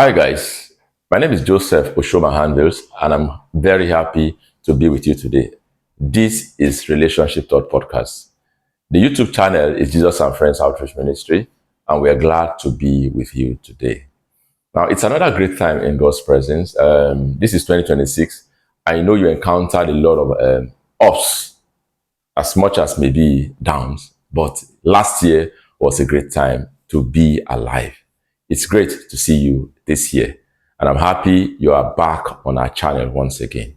Hi, guys. My name is Joseph Oshoma Handels, and I'm very happy to be with you today. This is Relationship Thought Podcast. The YouTube channel is Jesus and Friends Outreach Ministry, and we are glad to be with you today. Now, it's another great time in God's presence. This is 2026. I know you encountered a lot of ups as much as maybe downs, but last year was a great time to be alive. It's great to see you this year, and I'm happy you are back on our channel once again.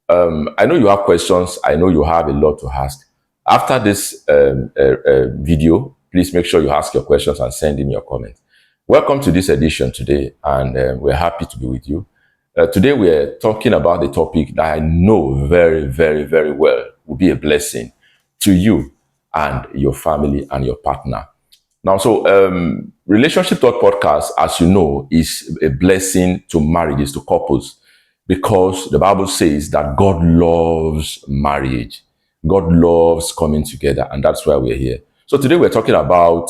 I know you have questions. I know you have a lot to ask. After this video, please make sure you ask your questions and send in your comments. Welcome to this edition today, and we're happy to be with you. Today, we're talking about a topic that I know very, very, very well will be a blessing to you and your family and your partner. Now, Relationship Talk Podcast, as you know, is a blessing to marriages, to couples, because the Bible says that God loves marriage. God loves coming together, and that's why we're here. So today we're talking about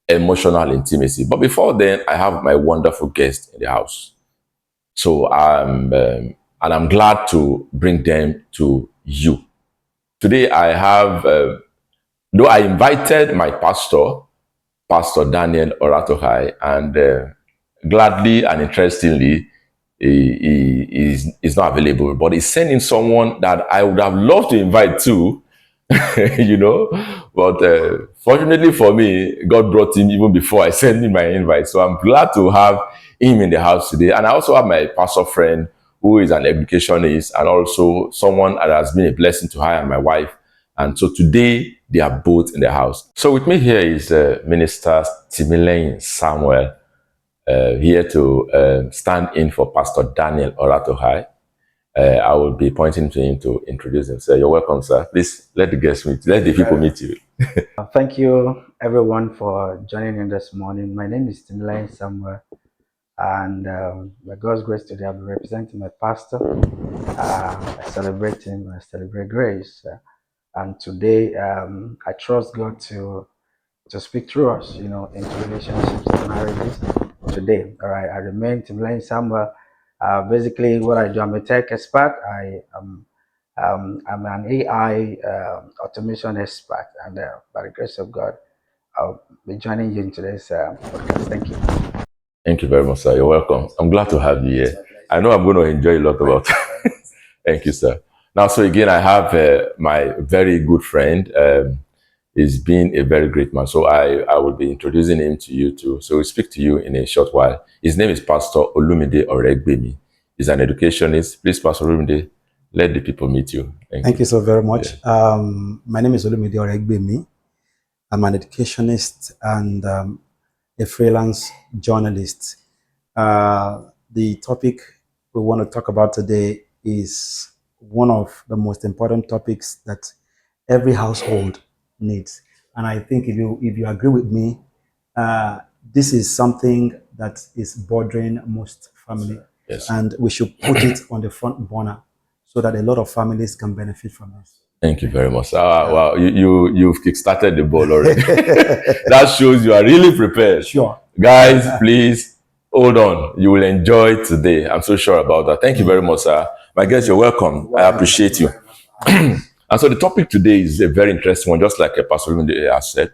emotional intimacy. But before then, I have my wonderful guest in the house. And I'm glad to bring them to you. Today I have, though I invited my pastor, Pastor Daniel Oratohai, and gladly and interestingly, he is not available, but he's sending someone that I would have loved to invite too, you know. But fortunately for me, God brought him even before I sent him my invite. So I'm glad to have him in the house today. And I also have my pastor friend who is an educationist and also someone that has been a blessing to her and my wife. And so today they are both in the house. So with me here is Minister Timileyin Samuel, here to stand in for Pastor Daniel Oratohai. I will be pointing to him to introduce himself. You're welcome, sir. Please let the guests meet. Let the people meet you. Thank you, everyone, for joining in this morning. My name is Timileyin Samuel, and by God's grace today, I'll be representing my pastor. I celebrate him. I celebrate grace, and today I trust God to speak through us, into relationships and marriages. Today, all right. I remain Timileyin Samuel. Basically, what I do, I'm a tech expert. I'm an AI automation expert, and by the grace of God, I'll be joining you in today's podcast. Thank you. Thank you very much, sir. You're welcome. I'm glad to have you here. I know I'm going to enjoy a lot about it. Thank you, sir. Now, so again, I have my very good friend. He's been a very great man. So I will be introducing him to you too. So we'll speak to you in a short while. His name is Pastor Olumide Oregbemi. He's an educationist. Please, Pastor Olumide, let the people meet you. Thank you so very much. Yeah. My name is Olumide Oregbemi. I'm an educationist and a freelance journalist. The topic we want to talk about today is one of the most important topics that every household needs. And I think if you agree with me, this is something that is bothering most families. Yes. And we should put it on the front burner so that a lot of families can benefit from it. Thank you very much. Wow, you've kickstarted the ball already. That shows you are really prepared. Sure. Guys, please hold on. You will enjoy today. I'm so sure about that. Thank you very much, sir. My guests, you're welcome. I appreciate you. And so the topic today is a very interesting one, just like Pastor Lunde has said.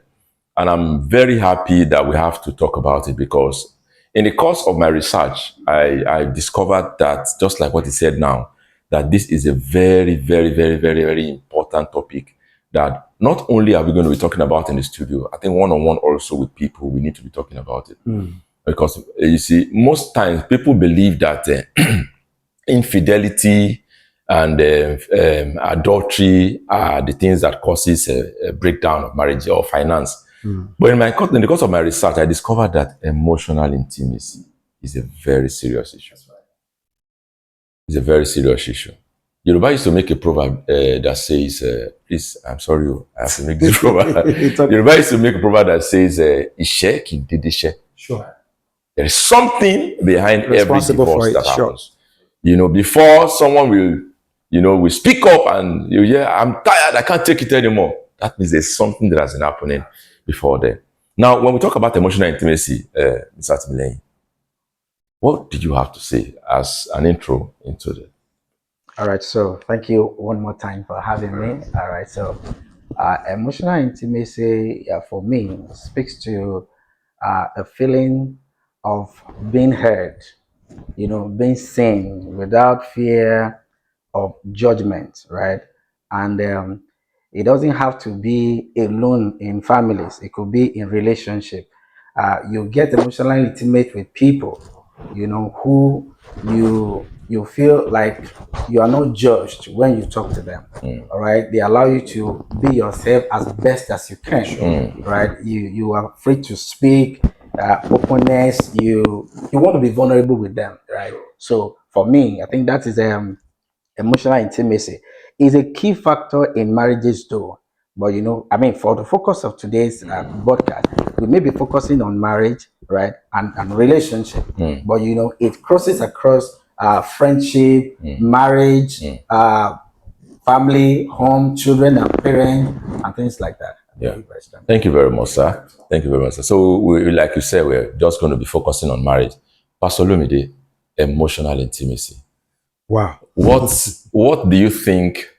And I'm very happy that we have to talk about it because in the course of my research, I discovered that, just like what he said now, that this is a very, very, very, very, very important topic that not only are we going to be talking about in the studio, I think one-on-one also with people, we need to be talking about it. Because you see, most times people believe that infidelity and adultery are the things that causes a breakdown of marriage or finance. But in the course of my research, I discovered that emotional intimacy is a very serious issue. It's a very serious issue. Yoruba used to make a proverb that says, please, I'm sorry, I have to make this proverb. Yoruba used to make a proverb that says, Ishe ki didishe. Sure. There is something behind every divorce that happens. Before someone will speak up and I'm tired, I can't take it anymore. That means there's something that has been happening before then. Now, when we talk about emotional intimacy, Mr. Timileyin, What did you have to say as an intro into the? All right, so thank you one more time for having me. All right, so emotional intimacy for me speaks to a feeling of being heard, being seen without fear of judgment, right? And it doesn't have to be alone in families, it could be in relationship. You get emotionally intimate with people, who you feel like you are not judged when you talk to them. All right, they allow you to be yourself as best as you can. Right, you are free to speak, openness. You want to be vulnerable with them, right? So for me, I think that is emotional intimacy is a key factor in marriages though. But I mean, for the focus of today's podcast, we may be focusing on marriage, right, and relationship. But it crosses across friendship, marriage, family, home, children and parents, and things like that. Yeah. Thank you very much, sir. Thank you very much, sir. So, like you said, we're just going to be focusing on marriage. Pastor Lumide, emotional intimacy. Wow. What do you think?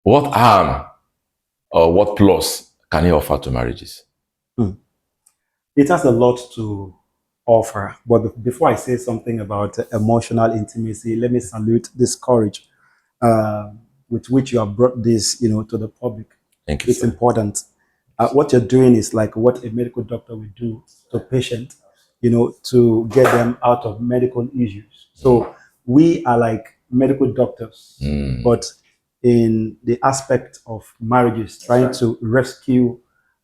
What harm or what plus can he offer to marriages? It has a lot to offer. But before I say something about emotional intimacy, let me salute this courage with which you have brought this, to the public. Thank you. It's sir. important. What you're doing is like what a medical doctor would do to a patient, to get them out of medical issues. So we are like medical doctors, but in the aspect of marriages, trying to rescue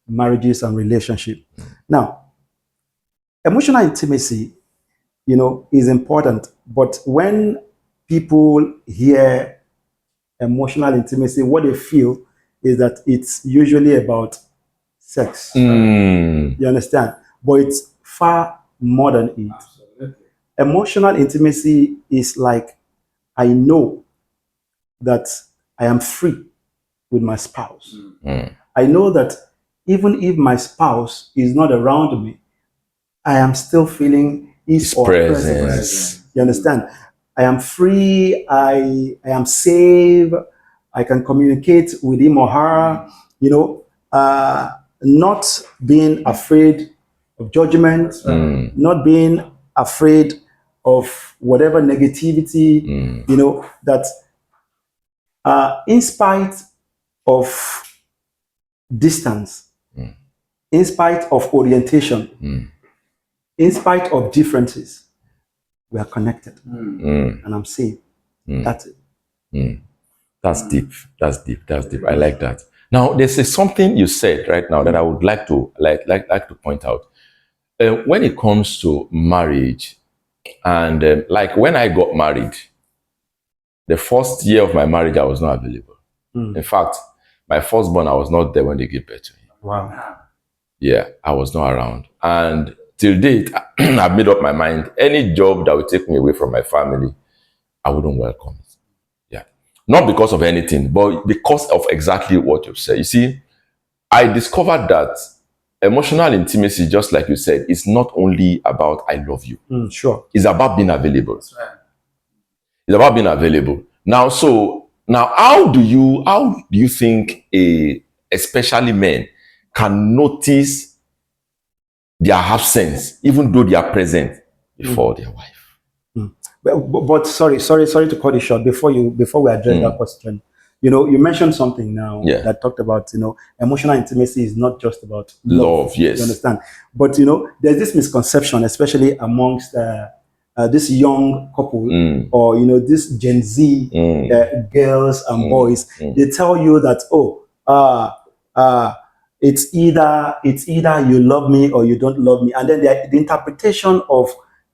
marriages and relationship. Now, emotional intimacy, is important, but when people hear emotional intimacy, what they feel is that it's usually about sex. You understand? But it's far more than it. Absolutely. Emotional intimacy is like, I know that I am free with my spouse. I know that even if my spouse is not around me, I am still feeling his or her presence. You understand? I am free. I am safe. I can communicate with him or her. Not being afraid of judgment, not being afraid of whatever negativity. That in spite of distance, in spite of orientation, in spite of differences, we are connected, and I'm safe. That's it. That's deep. That's deep. That's deep. I like that. Now, there's something you said right now that I would like to like to point out. When it comes to marriage, and like when I got married, the first year of my marriage, I was not available. In fact, my firstborn, I was not there when they gave birth to him. Wow. Yeah, I was not around. And till date, I've made up my mind. Any job that would take me away from my family, I wouldn't welcome it. Yeah. Not because of anything, but because of exactly what you said. You see, I discovered that emotional intimacy, just like you said, is not only about I love you. Sure. It's about being available. That's right. It's about being available. Now, how do you think especially men can notice their absence, even though they are present before their wife? But sorry to cut it short. Before we address that question, you mentioned something now that talked about emotional intimacy is not just about love. Yes, you understand. But there's this misconception, especially amongst this young couple or this Gen Z girls and boys. They tell you that it's either you love me or you don't love me, and then the interpretation of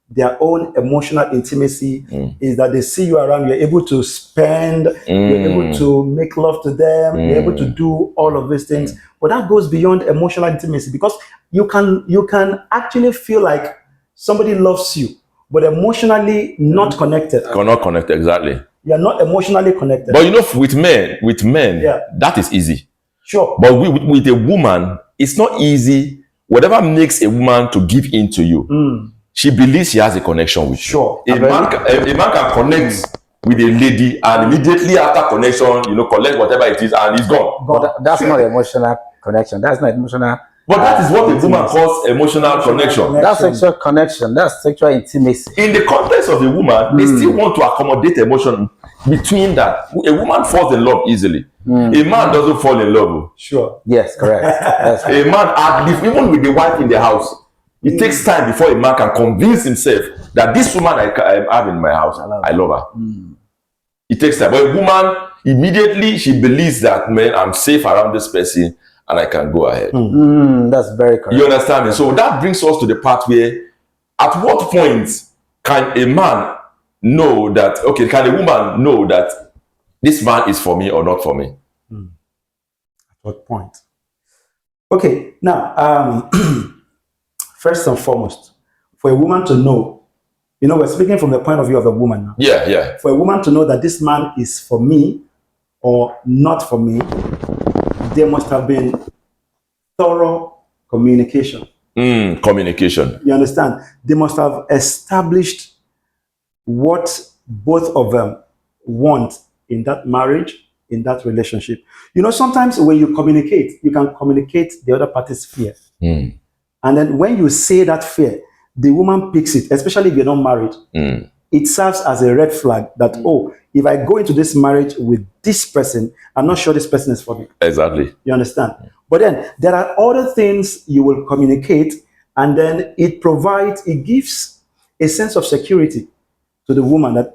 their own emotional intimacy is that they see you around, you're able to spend, you're able to make love to them, you're able to do all of these things. But that goes beyond emotional intimacy, because you can actually feel like somebody loves you, but emotionally not connected. Not connected, exactly. You're not emotionally connected. But with men, that is easy. Sure. But with a woman, it's not easy. Whatever makes a woman to give in to you, she believes she has a connection with Sure. you. A man can connect with a lady and immediately after connection, collect whatever it is and he's gone. But that's not emotional connection. That's not emotional. But that is what a woman calls emotional connection. That's sexual connection. That's sexual intimacy. In the context of a woman, they still want to accommodate emotion between that. A woman falls in love easily. A man doesn't fall in love. Sure. Yes, correct. That's A man, even with the wife in the house, it takes time before a man can convince himself that this woman I have in my house, I love her. It takes time. But a woman, immediately she believes that, man, I'm safe around this person and I can go ahead. That's very correct. You understand me? So that brings us to the part where, at what point can a man know that, okay, can a woman know that this man is for me or not for me? At what point? Okay, now, first and foremost, for a woman to know, we're speaking from the point of view of a woman now. Yeah. For a woman to know that this man is for me or not for me, there must have been thorough communication. Communication. You understand? They must have established what both of them want in that marriage, in that relationship. Sometimes when you communicate, you can communicate the other party's fear. And then when you say that fear, the woman picks it, especially if you're not married. It serves as a red flag that, if I go into this marriage with this person, I'm not sure this person is for me. Exactly. You understand? But then there are other things you will communicate, and then it gives a sense of security to the woman that,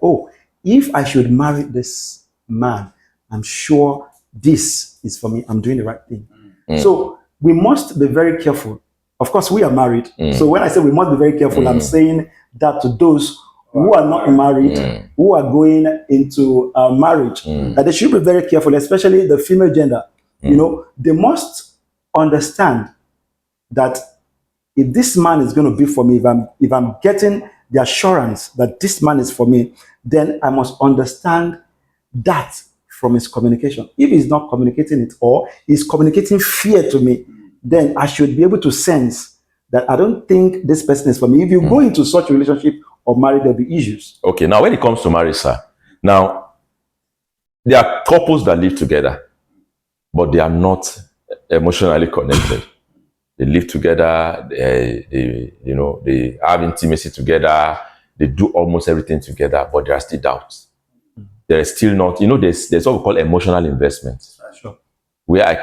if I should marry this man, I'm sure this is for me. I'm doing the right thing. So we must be very careful. Of course, we are married. So when I say we must be very careful, I'm saying that to those who are not married, who are going into marriage, that they should be very careful, especially the female gender. They must understand that if this man is going to be for me, if I'm getting the assurance that this man is for me, then I must understand that from his communication. If he's not communicating it or he's communicating fear to me, then I should be able to sense that I don't think this person is for me. If you go into such a relationship or marriage, there'll be issues. Okay, now when it comes to marriage, sir, now there are couples that live together, but they are not emotionally connected. They live together, they have intimacy together, they do almost everything together, but there are still doubts. There is still not, there's what we call emotional investment. Sure. Where I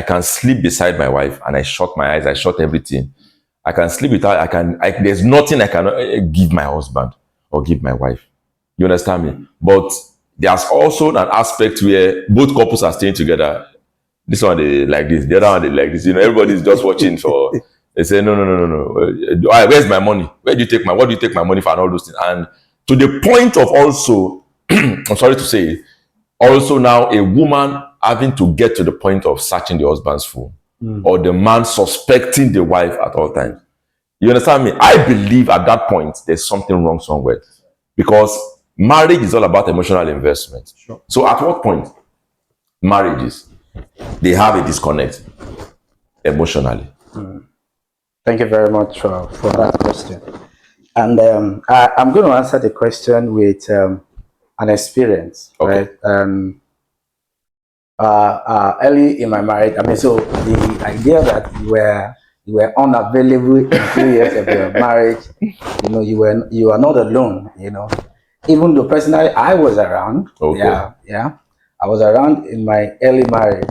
can sleep beside my wife and I shut my eyes, I shut everything. I can sleep without, there's nothing I can give my husband or give my wife. You understand me? But there's also an aspect where both couples are staying together. This one they like this, the other one they like this. Everybody's just watching for. They say no. Where's my money? What do you take my money for and all those things? And to the point of also, I'm sorry to say, also now a woman having to get to the point of searching the husband's phone or the man suspecting the wife at all times. You understand me? I believe at that point there's something wrong somewhere because marriage is all about emotional investment. Sure. So at what point marriages they have a disconnect emotionally? Thank you very much for that question. And I'm going to answer the question with an experience. Okay. Right? Early in my marriage, so the idea that you were unavailable in 3 years of your marriage, you are not alone. Even though personally I was around. Okay. Yeah. I was around in my early marriage,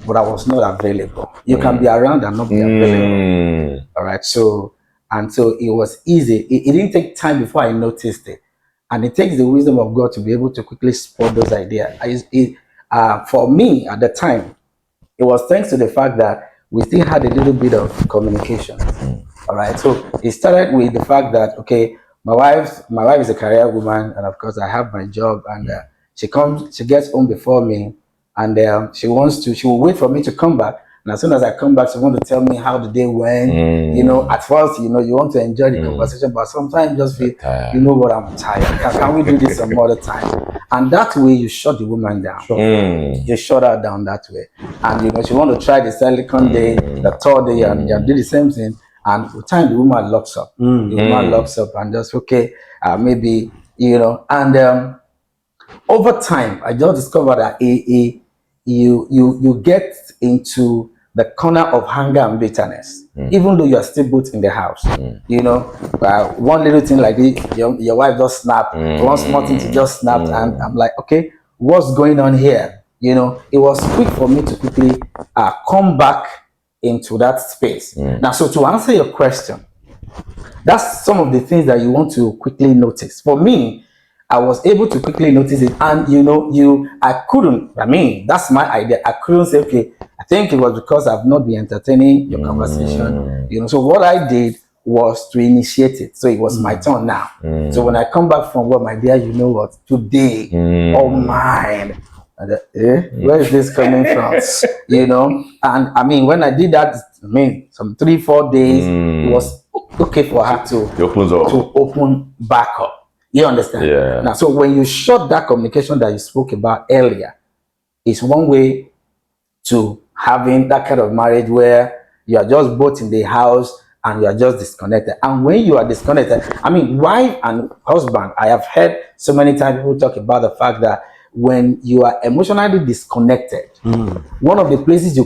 but I was not available. You can be around and not be available. All right. So it was easy. It didn't take time before I noticed it. And it takes the wisdom of God to be able to quickly spot those ideas. For me at the time, it was thanks to the fact that we still had a little bit of communication. All right. So it started with the fact that, okay, my wife is a career woman, and of course I have my job, and she gets home before me, and she will wait for me to come back. And as soon as I come back, she wants to tell me how the day went. At first, you want to enjoy the conversation, but sometimes you just feel, what, I'm tired. Can we do this some other time? And that way, you shut the woman down. Sure. You shut her down that way. And, she want to try the second day, the third day, and do the same thing. and with time the woman locks up. The woman locks up and just okay, maybe and over time I just discovered that you get into the corner of anger and bitterness, even though you are still both in the house. One little thing like this, your wife just snapped, one small thing she just snapped, and I'm like, okay, what's going on here? It was quick for me to quickly come back into that space. Now, so to answer your question, that's some of the things that you want to quickly notice. For me, I was able to quickly notice it, and I couldn't. I mean, that's my idea. I couldn't say, okay, I think it was because I've not been entertaining your conversation. So what I did was to initiate it. So it was my turn now. So when I come back from work, my dear, you know what? Today, oh mine. Where is this coming from? And I mean, when I did that, I mean, some 3-4 days, it was okay for her to open back up. You understand? Yeah. Now, so when you shut that communication that you spoke about earlier, it's one way to having that kind of marriage where you are just both in the house and you are just disconnected. And when you are disconnected, I mean, wife and husband, I have heard so many times people talk about the fact that when you are emotionally disconnected, one of the places you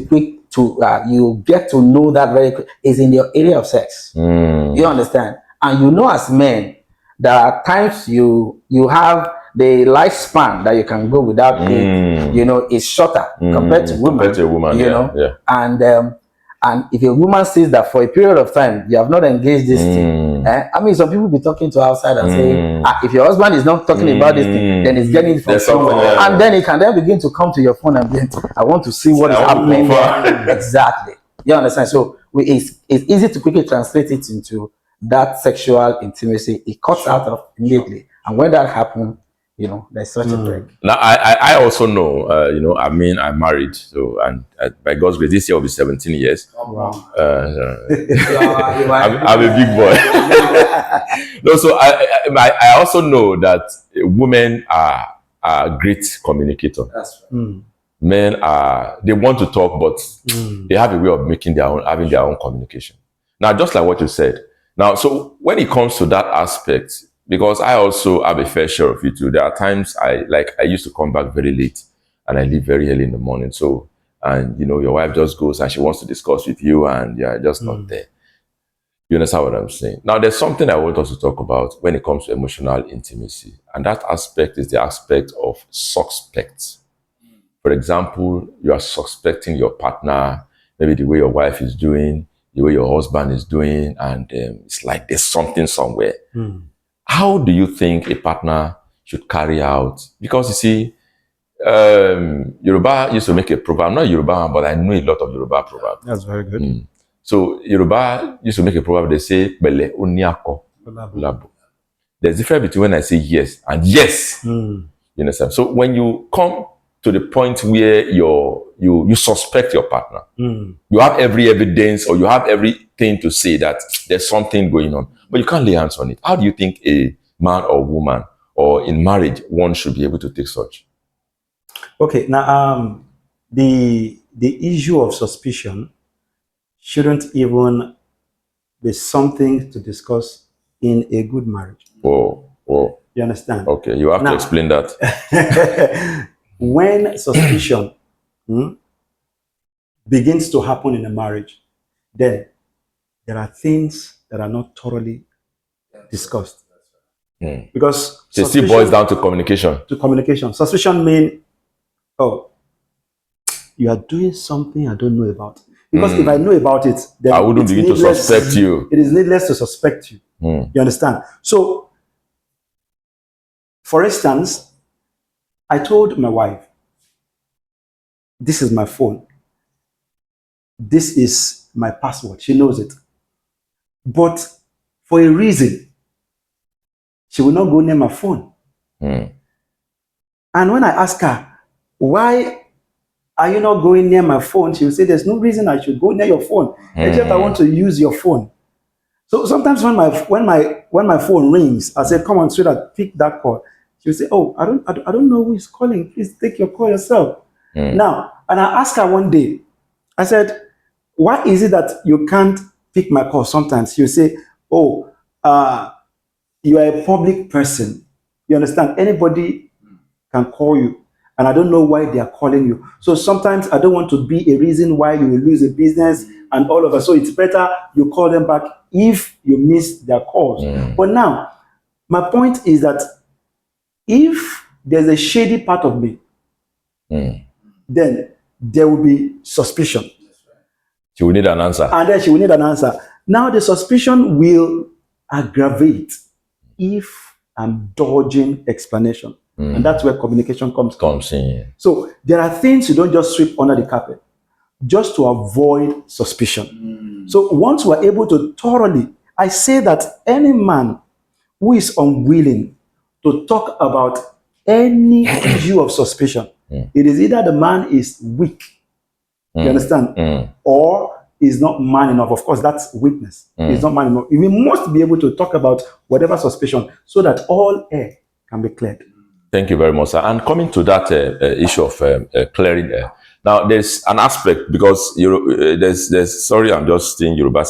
get to know that very quick is in your area of sex. You understand? And as men, there are times you have the lifespan that you can go without it, is shorter compared to women. Compared to a woman, yeah. And if a woman says that for a period of time you have not engaged this thing, I mean, some people be talking to outside and saying, if your husband is not talking about this thing, then he's getting it from somewhere, and then he can then begin to come to your phone and be, I want to see what is happening there. Exactly. You understand? So it's easy to quickly translate it into that sexual intimacy. It cuts out of immediately, and when that happens, there's such a break. Now I also know, I'm married, so and by God's grace, this year will be 17 years. Oh, wow. I'm a big boy. No, so I also know that women are great communicators. That's right. Men they want to talk, but they have a way of having their own communication. Now, just like what you said. Now, so when it comes to that aspect, because I also have a fair share of it too. There are times I used to come back very late and I leave very early in the morning. So, and your wife just goes and she wants to discuss with you and you're just not there. You understand what I'm saying? Now, there's something I want us to talk about when it comes to emotional intimacy. And that aspect is the aspect of suspects. For example, you are suspecting your partner, maybe the way your wife is doing, the way your husband is doing, and it's like there's something somewhere. How do you think a partner should carry out? Because you see, Yoruba used to make a proverb. I'm not Yoruba, but I know a lot of Yoruba proverbs. That's very good. So Yoruba used to make a proverb. They say, "Bele oniako labo." There's a difference between when I say yes and yes. You understand? So when you come to the point where you suspect your partner, you have every evidence or you have everything to say that there's something going on, but you can't lay hands on it. How do you think a man or woman or in marriage one should be able to take such? Okay, now the issue of suspicion shouldn't even be something to discuss in a good marriage. Oh. You understand? Okay, you have to explain that. When suspicion begins to happen in a marriage, then there are things that are not thoroughly discussed. Because it still boils down to communication. Suspicion means, you are doing something I don't know about. Because if I know about it, then I wouldn't begin to suspect you. It is needless to suspect you. You understand? So, for instance, I told my wife, this is my phone. This is my password. She knows it. But for a reason, she will not go near my phone. And when I ask her, why are you not going near my phone? She will say, there's no reason I should go near your phone. Except I want to use your phone. So sometimes when my phone rings, I say, come on, sweetheart, pick that call. She will say, oh, I don't know who is calling. Please take your call yourself. Now, and I asked her one day, I said, why is it that you can't pick my call. Sometimes he'll say, "Oh, you are a public person. You understand? Anybody can call you, and I don't know why they are calling you. So sometimes I don't want to be a reason why you will lose a business and all of that. So it's better you call them back if you miss their calls." But now, my point is that if there's a shady part of me, then there will be suspicion. She will need an answer. And then she will need an answer. Now the suspicion will aggravate if I'm dodging explanation. And that's where communication comes in. So there are things you don't just sweep under the carpet just to avoid suspicion. So once we're able to thoroughly, I say that any man who is unwilling to talk about any issue of suspicion, it is either the man is weak, you understand, or is not man enough. Of course, that's weakness. He's not man enough. We must be able to talk about whatever suspicion so that all air can be cleared. Thank you very much, sir. And coming to that issue of clearing air, now there's an aspect because there's sorry, I'm just saying Yoruba,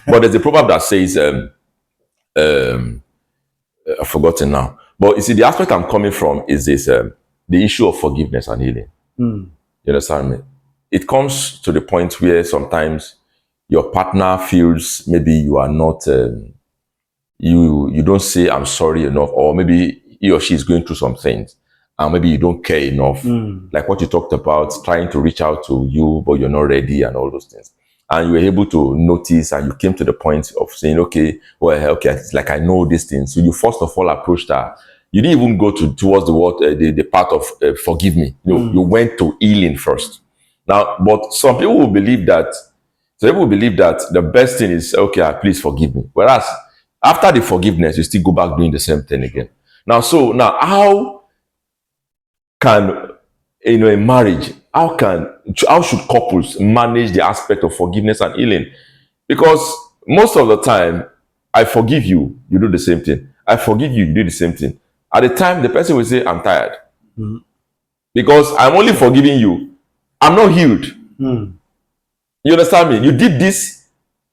but there's a proverb that says I've forgotten now. But you see, the aspect I'm coming from is this: the issue of forgiveness and healing. You understand me? It comes to the point where sometimes your partner feels maybe you are not, you don't say I'm sorry enough, or maybe he or she is going through some things, and maybe you don't care enough, like what you talked about, trying to reach out to you, but you're not ready and all those things. And you were able to notice, and you came to the point of saying, okay, well, okay, it's like I know these things. So you first of all approached her. You didn't even go towards the part of forgive me. You went to healing first. Now, but some people will believe that. The best thing is, okay, please forgive me. Whereas after the forgiveness, you still go back doing the same thing again. Now, how can in marriage, how should couples manage the aspect of forgiveness and healing? Because most of the time, I forgive you, you do the same thing. I forgive you, you do the same thing. At the time, the person will say, I'm tired. Because I'm only forgiving you. I'm not healed. You understand me? You did this,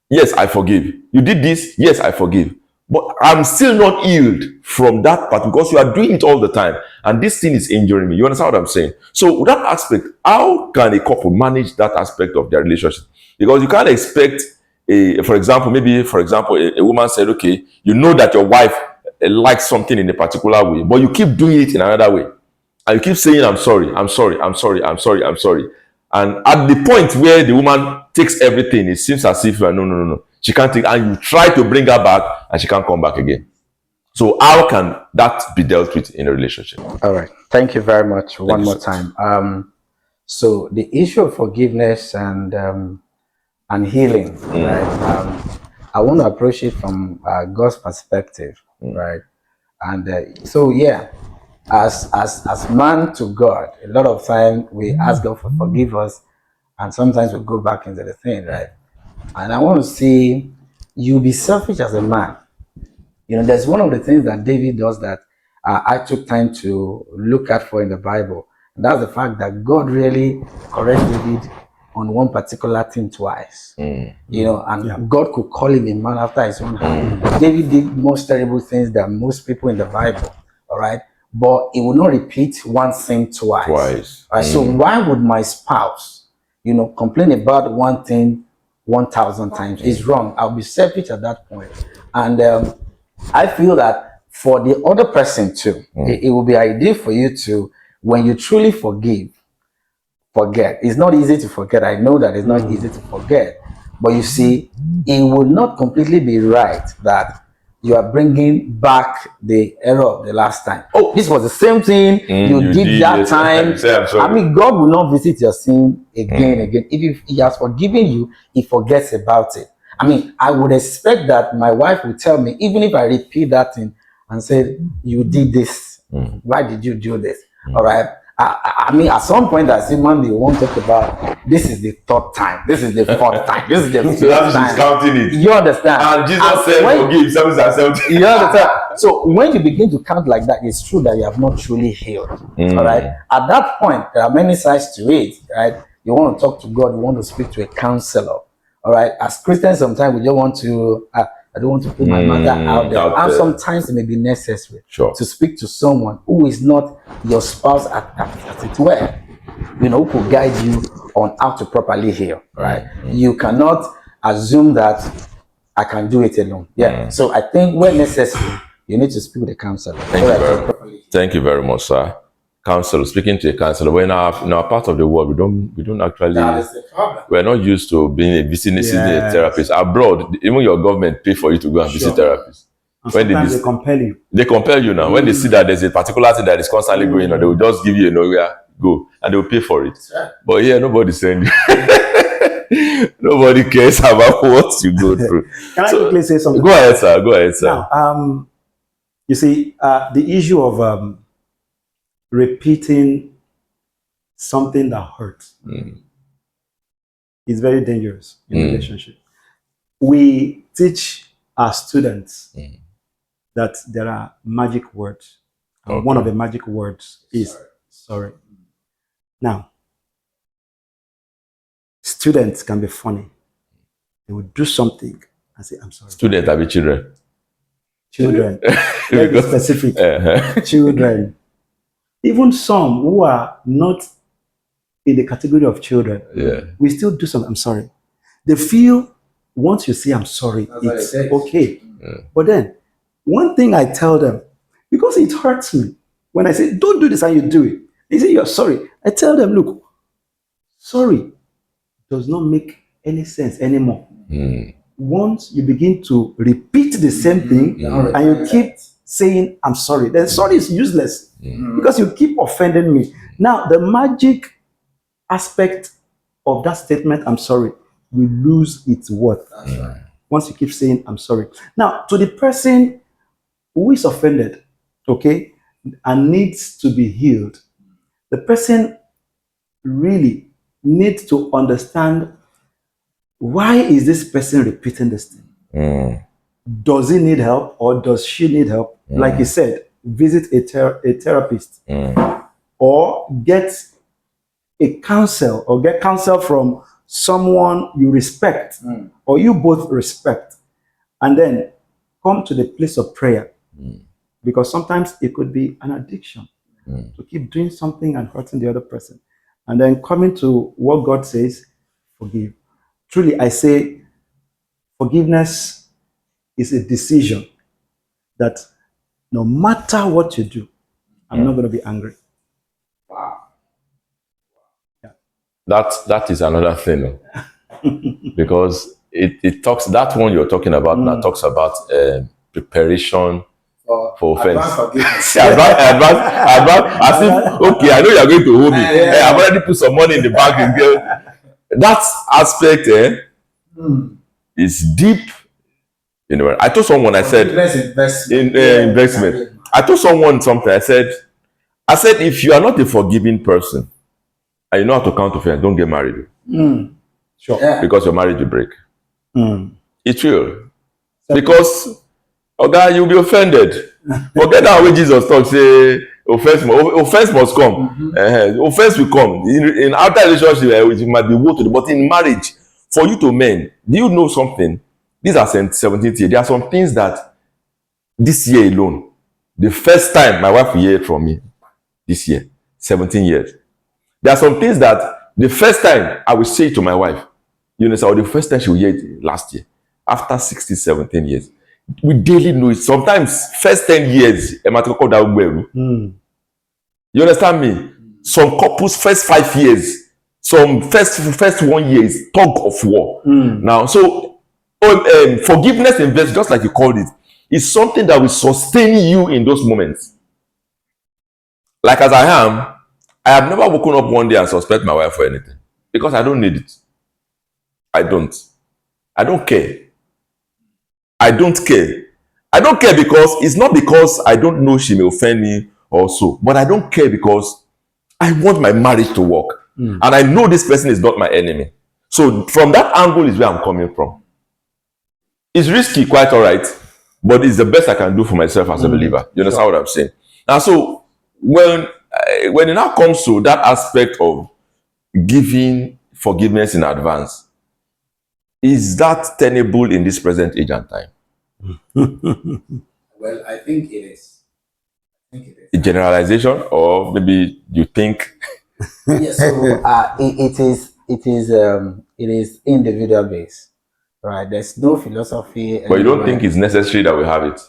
yes, I forgive. You did this, yes, I forgive. But I'm still not healed from that part because you are doing it all the time. And this thing is injuring me. You understand what I'm saying? So that aspect, how can a couple manage that aspect of their relationship? Because you can't expect, for example, a woman said, okay, you know that your wife likes something in a particular way, but you keep doing it in another way. And you keep saying, I'm sorry, I'm sorry, I'm sorry, I'm sorry, I'm sorry. And at the point where the woman takes everything, it seems as if, no. She can't take, and you try to bring her back, and she can't come back again. So how can that be dealt with in a relationship? All right. Thank you very much. One more time. So the issue of forgiveness and healing, right? I want to approach it from God's perspective, right? And so, yeah, as man to God, a lot of time we ask God for forgive us, and sometimes we go back into the thing, right? And I want to see you be selfish as a man. You know, there's one of the things that David does that I took time to look at for in the Bible. And that's the fact that God really corrects David on one particular thing twice. You know, and God could call him a man after his own heart. David did most terrible things than most people in the Bible, all right? But he will not repeat one thing twice. All right? So why would my spouse, you know, complain about one thing 1,000 times? It's wrong. I'll be selfish at that point. And I feel that for the other person too, it will be ideal for you to, when you truly forgive, forget. It's not easy to forget. I know that it's not easy to forget. But you see, it will not completely be right that you are bringing back the error of the last time. Oh, this was the same thing you did that time. I mean, God will not visit your sin again. If he has forgiven you, he forgets about it. I mean, I would expect that my wife would tell me, even if I repeat that thing and say, you did this. Why did you do this? All right. I mean, at some point, as human being, we won't talk about this is the third time, this is the fourth time, this is the fifth time. Counting it. You understand? And Jesus said, forgive, 70. You understand? So when you begin to count like that, it's true that you have not truly healed. All right. At that point, there are many sides to it. Right? You want to talk to God. You want to speak to a counselor. All right. As Christians, sometimes we just want to. I don't want to put my matter out there. And sometimes it may be necessary to speak to someone who is not your spouse, as it were. You know, who could guide you on how to properly heal. Right. You cannot assume that I can do it alone. Yeah. So I think when necessary, you need to speak with a counselor. Thank you very much, sir. Counselor, speaking to a counselor. When in our part of the world, we don't actually. That is the problem. We're not used to visiting a therapist abroad. Even your government pay for you to go and visit therapists. When they compel you. They compel you now. When they see that there's a particular thing that is constantly going on, they will just give you a nowhere go and they will pay for it. But here, nobody send you. Nobody cares about what you go through. Can I quickly say something? Go ahead, sir. Go ahead, sir. Now, you see, the issue of repeating something that hurts is very dangerous in relationship. We teach our students that there are magic words. And one of the magic words is sorry. Now, students can be funny. They will do something and say, I'm sorry. Students are children. Children. Let's be specific. Children. Even some who are not in the category of children, we still do something. I'm sorry. They feel once you say I'm sorry, it's okay. But then, one thing I tell them, because it hurts me, when I say, don't do this and you do it, they say, you're sorry. I tell them, look, sorry does not make any sense anymore. Once you begin to repeat the same thing and you keep saying, I'm sorry, then sorry is useless because you keep offending me. Now, the magic aspect of that statement, I'm sorry, will lose its worth. Once you keep saying, I'm sorry. Now, to the person who is offended, okay, and needs to be healed, the person really needs to understand, why is this person repeating this thing? Does he need help or does she need help? Like you said, visit a therapist or get a counsel or get counsel from someone you respect or you both respect, and then come to the place of prayer, because sometimes it could be an addiction to keep doing something and hurting the other person, and then coming to what God says, forgive. Truly, I say forgiveness is a decision that no matter what you do, I'm not going to be angry. Wow. Yeah. That is another thing. Because it talks, that one you're talking about now talks about preparation for offense. Advance, as if, okay, I know you're going to hold me. I've already put some money in the bank. That aspect is deep. You know, I told someone, I said, investment. I told someone something. I said, if you are not a forgiving person and you know how to count offense, don't get married. Sure. Yeah. Because your marriage will break. It will. Because, okay, you'll be offended. Forget that way Jesus talks, say, offense must come. Offense will come. In outer relationship, it might be woe, but in marriage, for you to mend, do you know something? These are 17th year. There are some things that this year alone, the first time my wife will hear it from me, this year, 17 years. There are some things that the first time I will say it to my wife, you understand, or the first time she will hear it last year, after 16, 17 years. We daily know it. Sometimes, first 10 years, you understand me? Some couples, first 5 years, some first 1 year is tug of war. Now, so forgiveness and blessing, just like you called it, is something that will sustain you in those moments. Like as I have never woken up one day and suspect my wife for anything, because I don't need it. I don't care. I don't care because it's not because I don't know she may offend me or so, but I don't care because I want my marriage to work. And I know this person is not my enemy. So from that angle is where I'm coming from. It's risky, quite all right, but it's the best I can do for myself as a believer. You understand what I'm saying? And so when it now comes to that aspect of giving forgiveness in advance, Is that tenable in this present age and time? Well, I think it is. A generalization, or maybe you think? Yes. So it is individual based, right? There's no philosophy. But you don't think it's necessary that we have it?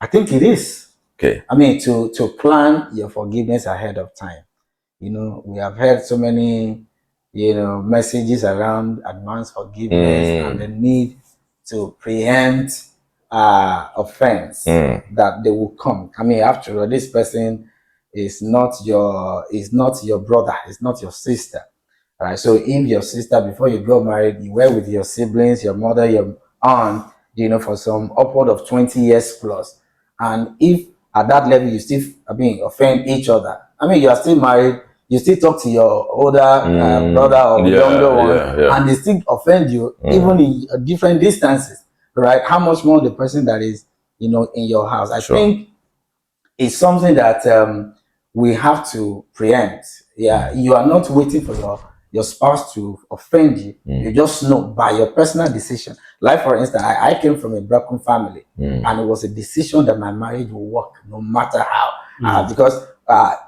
I think it is. Okay. I mean, to plan your forgiveness ahead of time. You know, we have heard so many, messages around advanced forgiveness and the need to preempt offense that they will come. I mean, after all, this person is not your brother, it's not your sister. All right. So if your sister, before you got married, you were with your siblings, your mother, your aunt, for some upward of 20 years plus. And if at that level you still, offend each other, you are still married, you still talk to your older brother or younger one, and they still offend you, even in different distances, right? How much more the person that is, in your house? I think it's something that we have to preempt. Yeah, you are not waiting for your spouse to offend you. You just know by your personal decision. Like, for instance, I came from a broken family, and it was a decision that my marriage will work no matter how. Because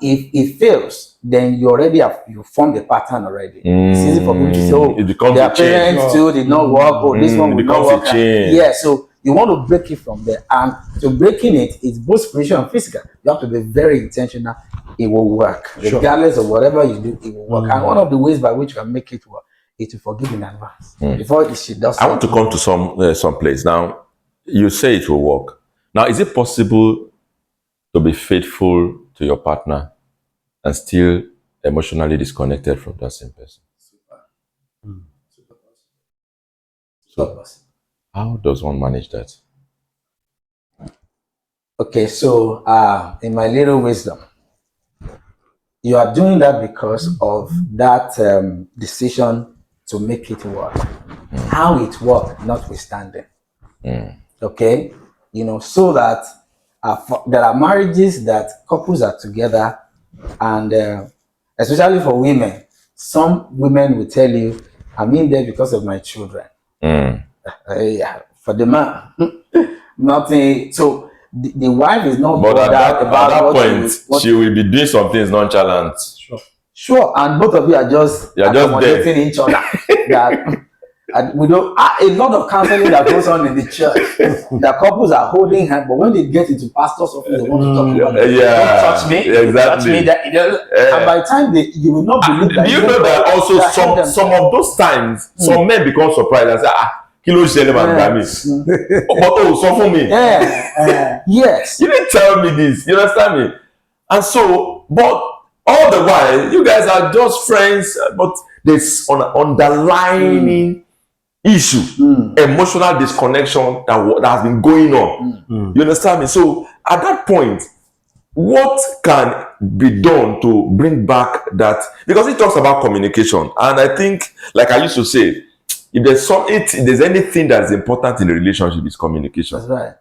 if it fails, then you already you formed a pattern already. It's easy for people to say, oh, their parents too did not work, or this one will not work. Yeah, so you want to break it from there. And to breaking it's both spiritual and physical. You have to be very intentional. It will work. Regardless of whatever you do, it will work. And one of the ways by which you can make it work is to forgive in advance. Before she does. I want to come to some place. Now, you say it will work. Now, is it possible to be faithful to your partner and still emotionally disconnected from that same person? So, how does one manage that? Okay, so in my little wisdom, you are doing that because of that decision to make it work. How it worked, notwithstanding. Okay, so that there are marriages that couples are together, and especially for women, some women will tell you, I'm in there because of my children. Yeah, for the man, nothing. So the wife is not bothered about that point. She will be doing some things nonchalant. Sure, and both of you are just accommodating each other. That we don't. A lot of counseling that goes on in the church. The couples are holding hands, but when they get into pastor's office, they want to talk about it. Don't touch me. Exactly. Touch me. And by the time you will not believe that. Do you know that also some of those times, some men become surprised and say, kilo shele man but for me. Yes. You didn't tell me this. You understand me? And so, but all the while, you guys are just friends, but there's an underlying issue, emotional disconnection that has been going on. You understand me? So at that point, what can be done to bring back that? Because it talks about communication, and I think, like I used to say, if there's anything that's important in a relationship, it's communication. That's right.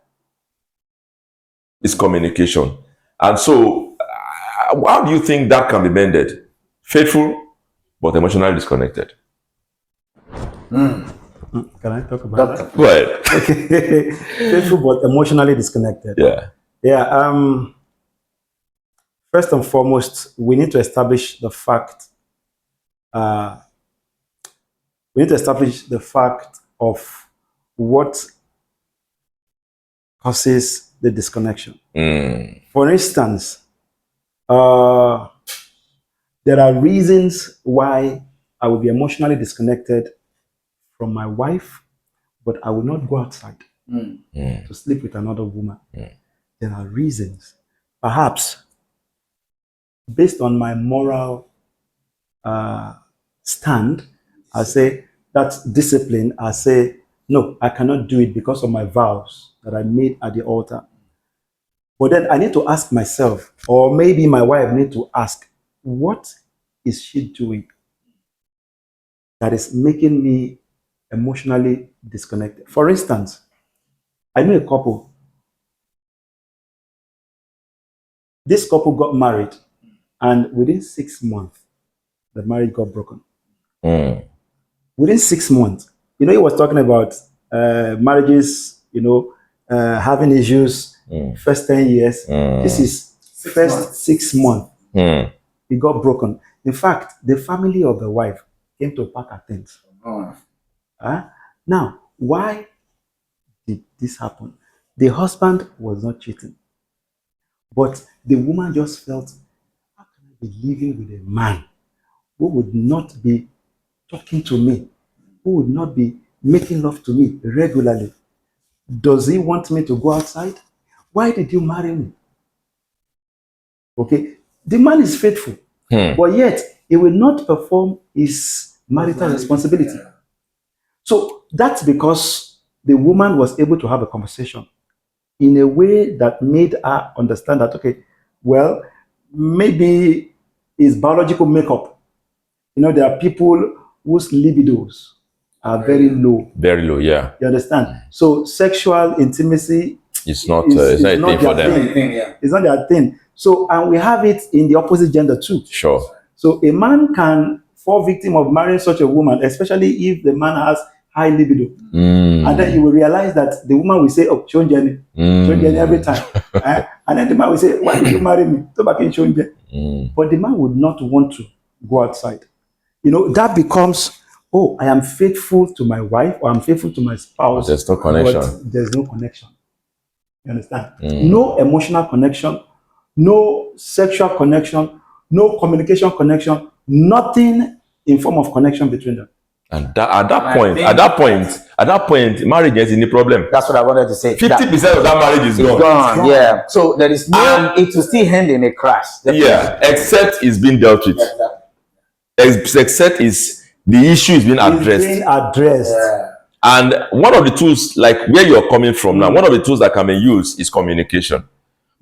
It's communication. And so, how do you think that can be mended? Faithful, but emotionally disconnected. Can I talk about that? Go ahead. Okay. Faithful, but emotionally disconnected. Yeah. Yeah. First and foremost, we need to establish the fact. We need to establish the fact of what causes the disconnection. For instance, there are reasons why I will be emotionally disconnected from my wife, but I will not go outside to sleep with another woman. There are reasons. Perhaps based on my moral stand, I say that's discipline. I say, no, I cannot do it because of my vows that I made at the altar. But then I need to ask myself, or maybe my wife need to ask, what is she doing that is making me emotionally disconnected? For instance, I know a couple. This couple got married, and within 6 months, the marriage got broken. Within 6 months, You know, he was talking about marriages, you know, having issues first 10 years. This is first 6 months. It got broken. In fact, the family of the wife came to pack her things. Now, why did this happen? The husband was not cheating, but the woman just felt, how can I be living with a man who would not be talking to me, who would not be making love to me regularly? Does he want me to go outside? Why did you marry me? Okay, the man is faithful, but yet he will not perform his marital responsibility. So that's because the woman was able to have a conversation in a way that made her understand that, okay, well, maybe his biological makeup. You know, there are people whose libidos are very low. Very low, yeah. You understand? So sexual intimacy it's not a thing for them. It's not their thing. So, and we have it in the opposite gender too. Sure. So a man can fall victim of marrying such a woman, especially if the man has high libido. And then you will realize that the woman will say, oh, Shonjeni every time. And then the man will say, why did you marry me? But the man would not want to go outside. You know, that becomes, oh, I am faithful to my wife or I'm faithful to my spouse. There's no connection. But there's no connection. You understand? No emotional connection, no sexual connection, no communication connection, nothing in form of connection between them. And at that point, marriage is any problem. That's what I wanted to say. 50% of that marriage is gone. Yeah. So there is no, it will still end in a crash. Definitely. Yeah, except it's being dealt with. Except is the issue is being addressed. Yeah. And one of the tools, like where you're coming from now, one of the tools that can be used is communication.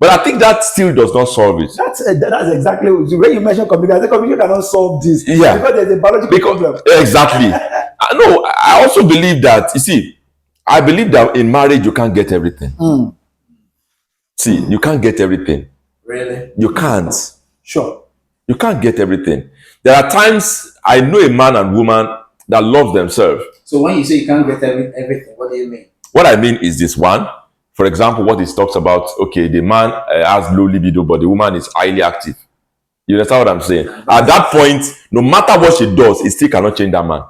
But I think that still does not solve it. That's exactly when you mention communication. Communication cannot solve this. Yeah. Because there's a biological problem. Exactly. No, I also believe that, you see, I believe that in marriage you can't get everything. See, you can't get everything. Really? You can't. Sure. You can't get everything. There are times I know a man and woman that love themselves. So when you say you can't get everything, what do you mean? What I mean is this one. For example, what it talks about, okay, the man has low libido, but the woman is highly active. You understand what I'm saying? At that point, no matter what she does, it still cannot change that man.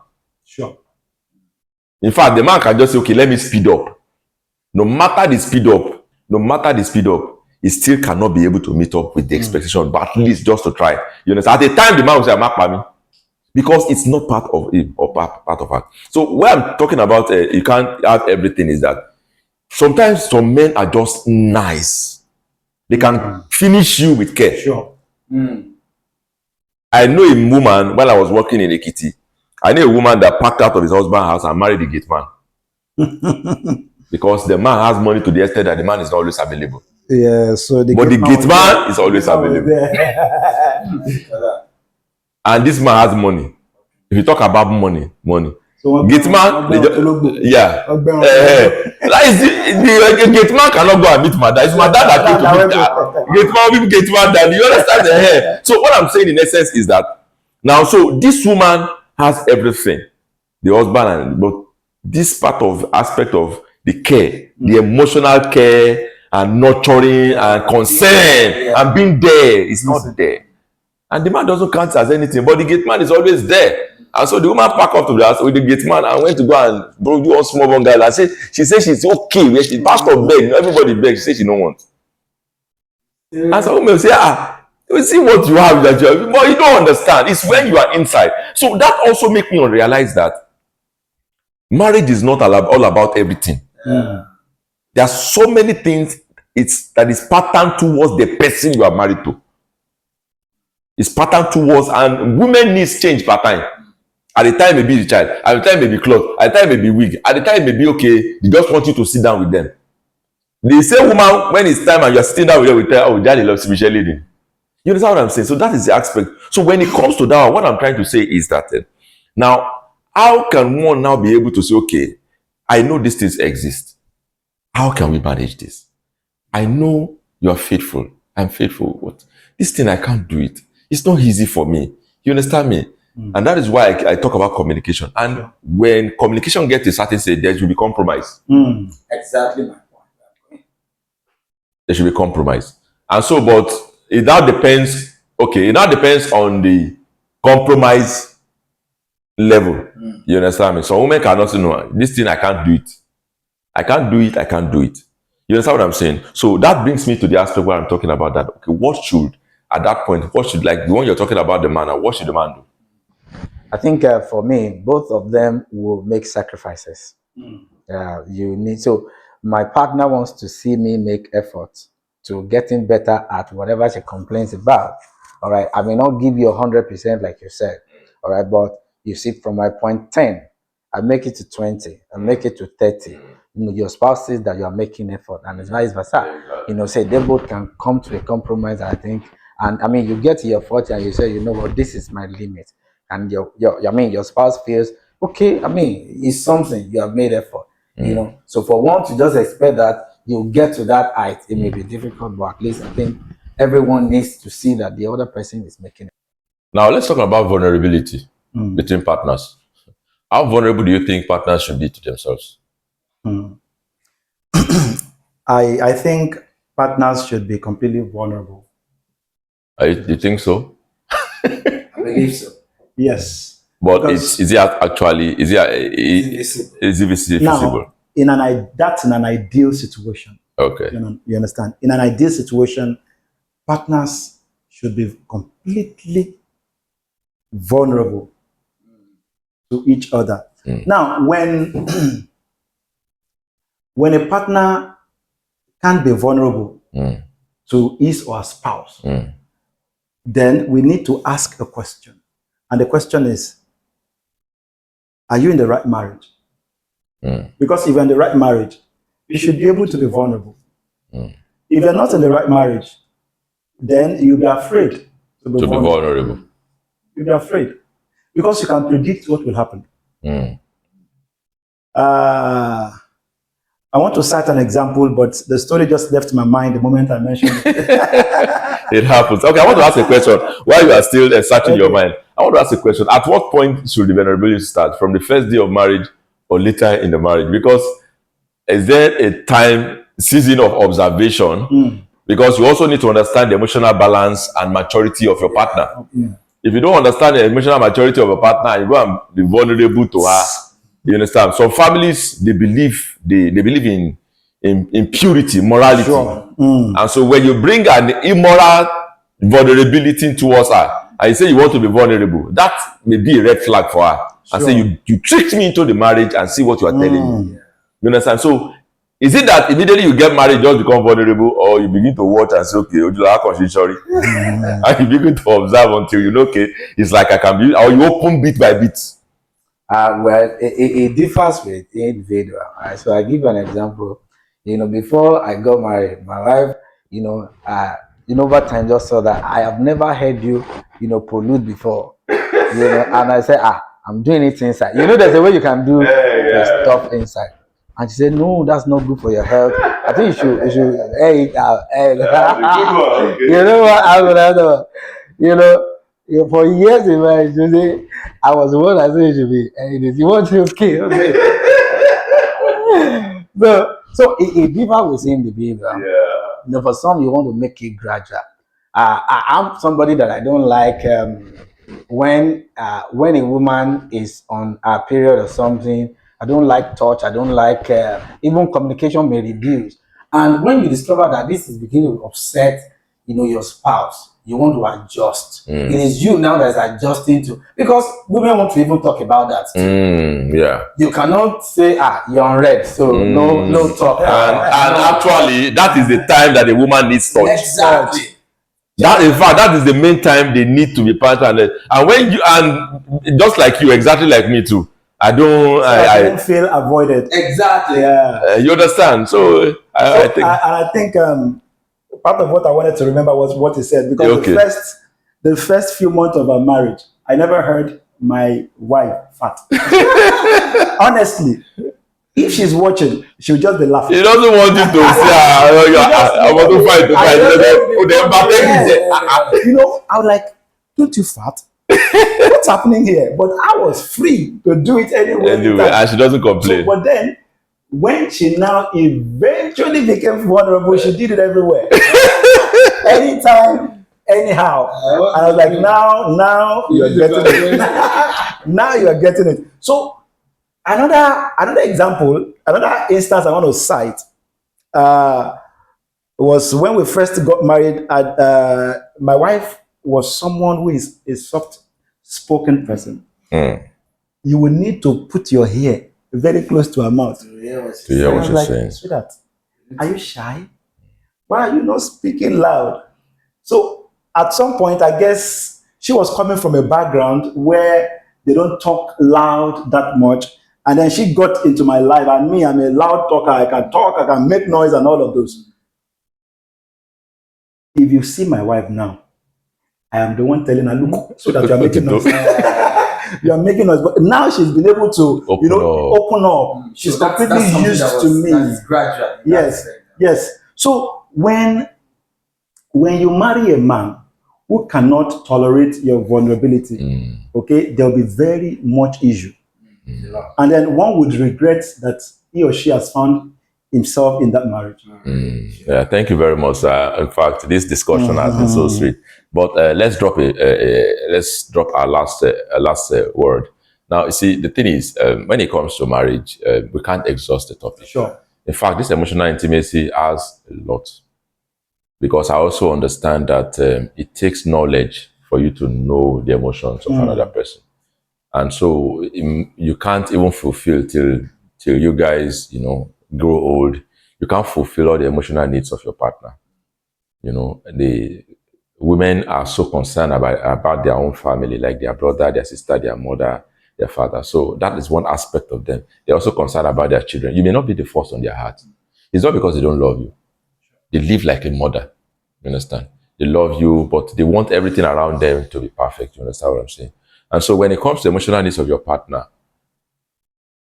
Sure. In fact, the man can just say, okay, let me speed up. No matter the speed up, he still cannot be able to meet up with the expectation, but at least just to try. You understand? At the time, the man will say, I'm not for me. Because it's not part of him or part of her. So what I'm talking about, you can't have everything, is that sometimes some men are just nice. They can finish you with care. Sure. I know a woman, while I was working in Ekiti, I know a woman that packed out of his husband's house and married the gate man. Because the man has money to the extent that the man is not always available. Yeah, so the gate man is always available. And this man has money. If you talk about money. So gate man, yeah. Like the gate man cannot go and meet my dad. It's my dad that came to meet her. Gate man dad. You understand? So what I'm saying in essence is that now, so this woman has everything, the husband, but this part of aspect of the care, the emotional care and nurturing and concern and being there is not there. And the man doesn't count as anything, but the gate man is always there. And so the woman packed up to the house with the gate man and went to go and do one small one guy. And she said she's okay. Where she pastor begged, everybody begged. She said she don't want. And some women say, you see what you have that you have, but you don't understand. It's when you are inside. So that also makes me realize that marriage is not all about everything. There are so many things that is patterned towards the person you are married to. It's patterned towards, and women needs change per time. At the time, maybe the child. At the time, maybe clothes. At the time, maybe wig. At the time, maybe okay. They just want you to sit down with them. The same woman, when it's time and you're sitting down with her, will tell, oh, daddy loves Michelle Lady. You understand what I'm saying? So that is the aspect. So when it comes to that, what I'm trying to say is that now, how can one now be able to say, okay, I know these things exist. How can we manage this? I know you are faithful. I'm faithful. What? This thing, I can't do it. It's not easy for me. You understand me? And that is why I talk about communication. And when communication gets to a certain stage, there should be compromise. Exactly my point. There should be compromise. And so, but it now depends, okay, it now depends on the compromise level. You understand me? Some women cannot say, no, this thing, I can't do it. I can't do it, I can't do it. You understand what I'm saying? So that brings me to the aspect where I'm talking about that. Okay, what should, at that point, what should, like the one you're talking about, the man, what should the man do? I think for me, both of them will make sacrifices. You need, so my partner wants to see me make efforts to getting better at whatever she complains about. All right, I may not give you 100% like you said. All right, but you see, from my point 10, I make it to 20, I make it to 30. You know, your spouse says that you are making effort, and it's vice versa. You know, say they both can come to a compromise. I think, and I mean, you get to your 40 and you say, you know what, this is my limit, and your spouse feels okay. I mean, it's something you have made effort. You know, so for one to just expect that you'll get to that height, it may be difficult, but at least I think everyone needs to see that the other person is making it. Now, let's talk about vulnerability between partners. How vulnerable do you think partners should be to themselves? I think partners should be completely vulnerable. You think so? I believe so. Yes. But is it actually, is it visible? Now, that's in an ideal situation. Okay. You understand? In an ideal situation, partners should be completely vulnerable to each other. Now, when a partner can't be vulnerable to his or her spouse, then we need to ask a question. And the question is, are you in the right marriage? Because if you're in the right marriage, you should be able to be vulnerable. If you're not in the right marriage, then you'll be afraid to be vulnerable. You'll be afraid because you can predict what will happen. I want to cite an example, but the story just left my mind the moment I mentioned it. It happens. Okay, I want to ask a question. While you are still searching your mind, I want to ask a question. At what point should the vulnerability start? From the first day of marriage or later in the marriage? Because is there a season of observation? Because you also need to understand the emotional balance and maturity of your partner. If you don't understand the emotional maturity of a partner, you go and be vulnerable to her. You understand? Some families, they believe in purity, morality. And so when you bring an immoral vulnerability towards her, and you say you want to be vulnerable, that may be a red flag for her. And say you tricked me into the marriage and see what you are telling me. You understand? So is it that immediately you get married, you just become vulnerable, or you begin to watch and say, okay, and you begin to observe until you know, okay, it's like I can be, or you open bit by bit? Well, it differs with the individual. Right? So I give you an example. You know, before I got married, my wife, over time just saw that I have never heard you, pollute before. And I said, I'm doing it inside. There's a way you can do stuff inside. And she said, no, that's not good for your health. I think you should air it out. You know what? I would for years in marriage, I was the one that said you should be airing it. You want to kill? So it differs within the behavior. For some, you want to make it gradual. I'm somebody that I don't like when a woman is on a period or something. I don't like touch. I don't like even communication may reduce. And when you discover that this is beginning to upset, your spouse, you want to adjust. It is you now that's adjusting to, because women want to even talk about that. You cannot say, you're on red, so no talk. And actually, that is the time that the woman needs touch. Exactly. That is the main time they need to be partnered. And when and just like you, exactly like me too. I don't feel avoided. Exactly. Yeah. You understand? So I think part of what I wanted to remember was what he said, because the first few months of our marriage, I never heard my wife fart. Honestly, if she's watching, she'll just be laughing. He doesn't want you to say, I want to fight. I was like, don't you fart? what's happening here? But I was free to do it anyway. Anyway, and she doesn't complain. So, but then, when she now eventually became vulnerable, she did it everywhere. Anytime, anyhow. And I was like, now you're getting it. Now you're getting it. So, another example, another instance I want to cite was when we first got married. My wife was someone who is a soft-spoken person. You will need to put your ear very close to her mouth. To hear what you're saying. Sweetheart, are you shy? Why are you not speaking loud? So at some point, I guess she was coming from a background where they don't talk loud that much. And then she got into my life, and me, I'm a loud talker. I can talk, I can make noise and all of those. If you see my wife now, I am the one telling her, look, so that you're making noise. You're making noise. But now she's been able to, open up. She's So completely used to me. That's gradual. Yes. So when you marry a man who cannot tolerate your vulnerability, okay, there'll be very much issue. And then one would regret that he or she has found himself in that marriage. Yeah, thank you very much. In fact, this discussion has been so sweet. But let's drop our last word. Now, you see, the thing is, when it comes to marriage, we can't exhaust the topic. Sure. In fact, this emotional intimacy has a lot. Because I also understand that it takes knowledge for you to know the emotions of another person. And so you can't even fulfill till you guys, grow old. You can't fulfill all the emotional needs of your partner. The women are so concerned about their own family, like their brother, their sister, their mother, their father. So that is one aspect of them. They're also concerned about their children. You may not be the first on their heart. It's not because they don't love you. They live like a mother. You understand? They love you, but they want everything around them to be perfect. You understand what I'm saying? And so when it comes to emotional needs of your partner,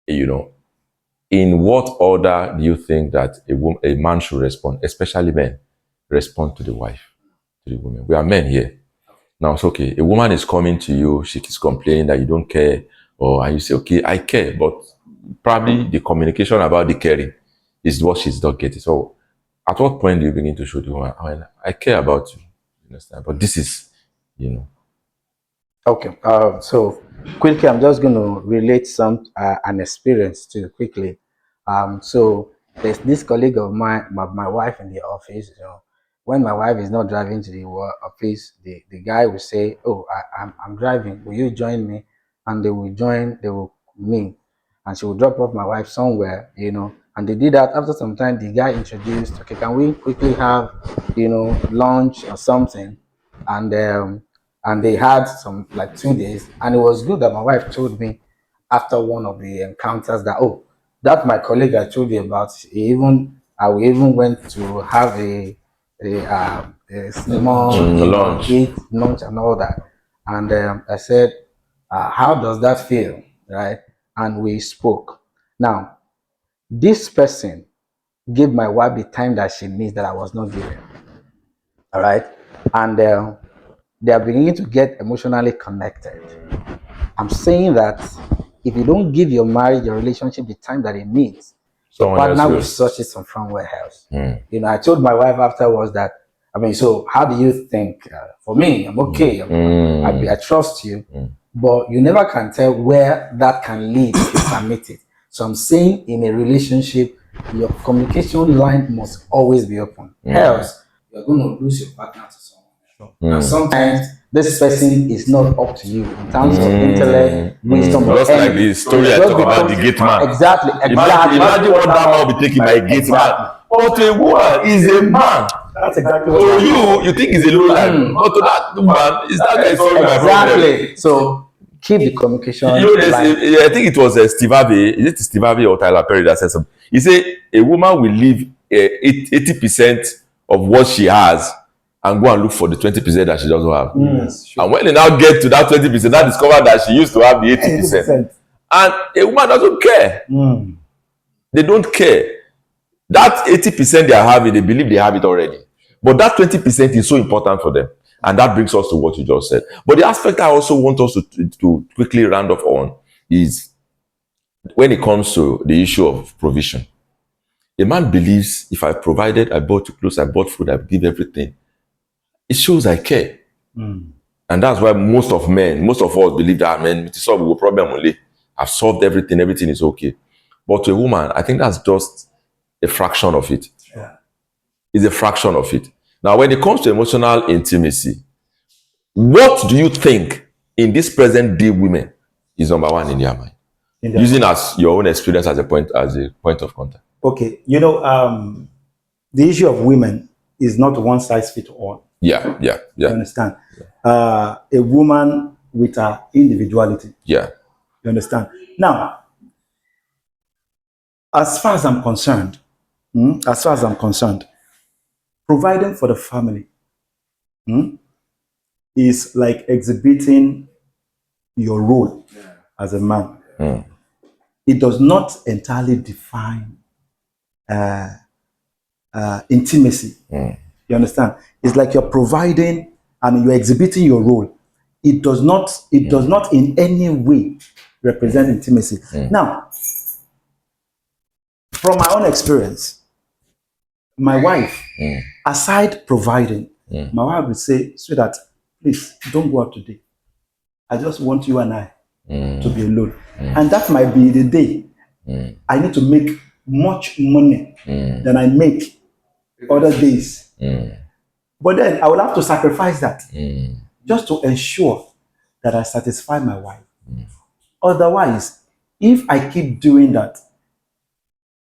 in what order do you think that a man should respond, especially men, respond to the wife, to the woman? We are men here. Now it's okay. A woman is coming to you, she keeps complaining that you don't care, and you say, okay, I care, but probably the communication about the caring is what she's not getting. So at what point do you begin to show the woman, I care about you, understand? But this is, Okay. So quickly, I'm just going to relate an experience to quickly. So there's this colleague of mine, my wife in the office. When my wife is not driving to the office, the guy will say, "Oh, I'm driving. Will you join me?" And they will me, and she will drop off my wife somewhere. And they did that. After some time, the guy introduced, "Okay, can we quickly have, lunch or something?" And they had some like 2 days, and it was good that my wife told me after one of the encounters that, oh, that my colleague I told you about, we even went to have a small lunch and all that. And I said, how does that feel, right? And we spoke. Now, this person gave my wife the time that she needs that I was not giving. All right, and they are beginning to get emotionally connected. I'm saying that if you don't give your marriage, your relationship the time that it needs, your partner will search it from somewhere else. I told my wife afterwards that, so how do you think? For me, I'm okay. I trust you, but you never can tell where that can lead if you permit it. So I'm saying in a relationship, your communication line must always be open. Else, you're going to lose your partner to someone. And sometimes this person is not up to you in terms of intellect, wisdom, just like the story I talk about the gate man. Exactly. Imagine what that man will be taking by a gate man. But to a woman is a man. That's exactly what So you think he's a low line, but to that woman, is that guy solving my problem? Exactly. So keep the communication. I think it was Steve Harvey. Is it Steve Harvey or Tyler Perry that said something? He said a woman will leave 80% of what she has and go and look for the 20% that she doesn't have. Sure. And when they now get to that 20%, now discover that she used to have the 80%. And a woman doesn't care. They don't care. That 80% they are having, they believe they have it already. But that 20% is so important for them. And that brings us to what you just said. But the aspect I also want us to quickly round off on is when it comes to the issue of provision. A man believes if I provided, I bought you clothes, I bought food, I give everything, it shows I care. And that's why most of us believe that, man, it is solved problem only. I've solved everything is okay. But to a woman, I think that's just a fraction of it. Yeah. It's a fraction of it. Now, when it comes to emotional intimacy, what do you think in this present day women is number one in their mind? Using as your own experience as a point of contact. Okay, the issue of women is not one size fits all. Yeah. You understand? A woman with her individuality. Yeah. You understand? Now, as far as I'm concerned, providing for the family is like exhibiting your role as a man. It does not entirely define intimacy. You understand? It's like you're providing and you're exhibiting your role. It does not in any way represent intimacy. Now, from my own experience, my wife, aside providing, my wife would say, sweetheart, please don't go out today. I just want you and I to be alone. And that might be the day I need to make much money than I make other days. But then I will have to sacrifice that just to ensure that I satisfy my wife. Otherwise, if I keep doing that,